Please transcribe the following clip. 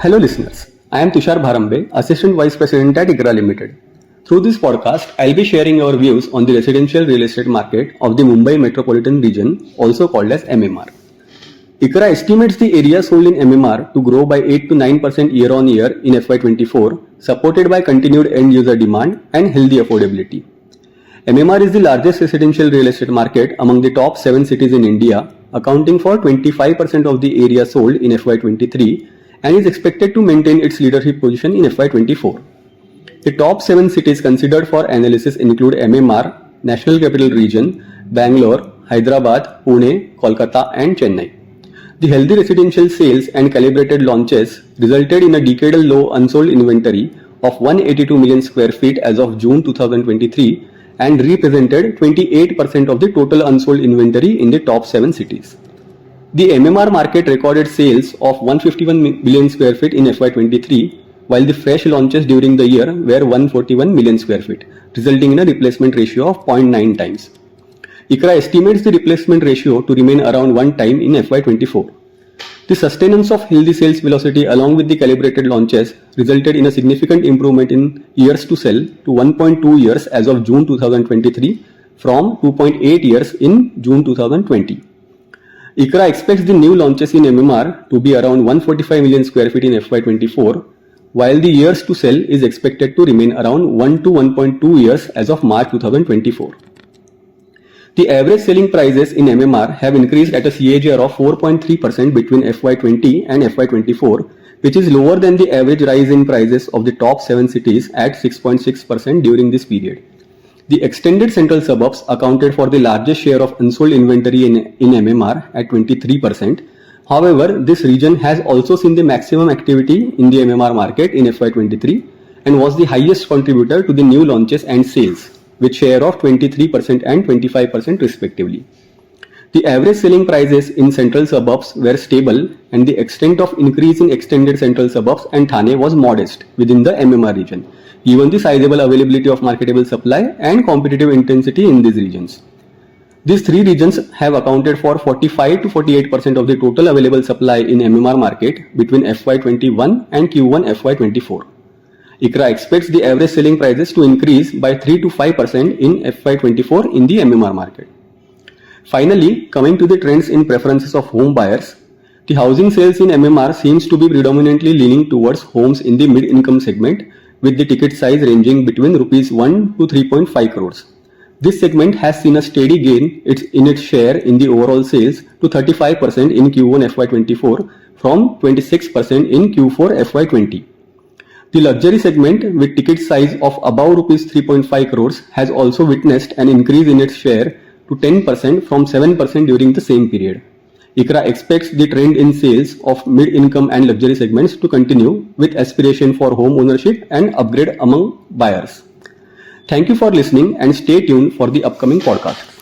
Hello listeners, I am Tushar Bharambe, Assistant Vice President at ICRA Limited. Through this podcast, I'll be sharing our views on the residential real estate market of the Mumbai metropolitan region, also called as MMR. ICRA estimates the area sold in MMR to grow by 8 to 9% year on year in FY24, supported by continued end user demand and healthy affordability. MMR is the largest residential real estate market among the top 7 cities in India, accounting for 25% of the area sold in FY23 and is expected to maintain its leadership position in FY24. The top 7 cities considered for analysis include MMR, National Capital Region, Bangalore, Hyderabad, Pune, Kolkata and Chennai. The healthy residential sales and calibrated launches resulted in a decadal low unsold inventory of 182 million square feet as of June 2023 and represented 28% of the total unsold inventory in the top 7 cities. The MMR market recorded sales of 151 million square feet in FY23, while the fresh launches during the year were 141 million square feet, resulting in a replacement ratio of 0.9 times. ICRA estimates the replacement ratio to remain around 1 time in FY24. The sustenance of healthy sales velocity along with the calibrated launches resulted in a significant improvement in years to sell to 1.2 years as of June 2023 from 2.8 years in June 2020. ICRA expects the new launches in MMR to be around 145 million square feet in FY24, while the years to sell is expected to remain around 1 to 1.2 years as of March 2024. The average selling prices in MMR have increased at a CAGR of 4.3% between FY20 and FY24, which is lower than the average rise in prices of the top 7 cities at 6.6% during this period. The extended central suburbs accounted for the largest share of unsold inventory in MMR at 23%. However, this region has also seen the maximum activity in the MMR market in FY23 and was the highest contributor to the new launches and sales, with share of 23% and 25% respectively. The average selling prices in central suburbs were stable and the extent of increase in extended central suburbs and Thane was modest within the MMR region, given the sizable availability of marketable supply and competitive intensity in these regions. These three regions have accounted for 45 to 48% of the total available supply in MMR market between FY21 and Q1 FY24. ICRA expects the average selling prices to increase by 3 to 5% in FY24 in the MMR market. Finally, coming to the trends in preferences of home buyers, the housing sales in MMR seems to be predominantly leaning towards homes in the mid-income segment, with the ticket size ranging between Rs 1 to 3.5 crores. This segment has seen a steady gain in its share in the overall sales to 35% in Q1 FY24 from 26% in Q4 FY20. The luxury segment with ticket size of above Rs 3.5 crores has also witnessed an increase in its share to 10% from 7% during the same period. ICRA expects the trend in sales of mid-income and luxury segments to continue with aspiration for home ownership and upgrade among buyers. Thank you for listening and stay tuned for the upcoming podcast.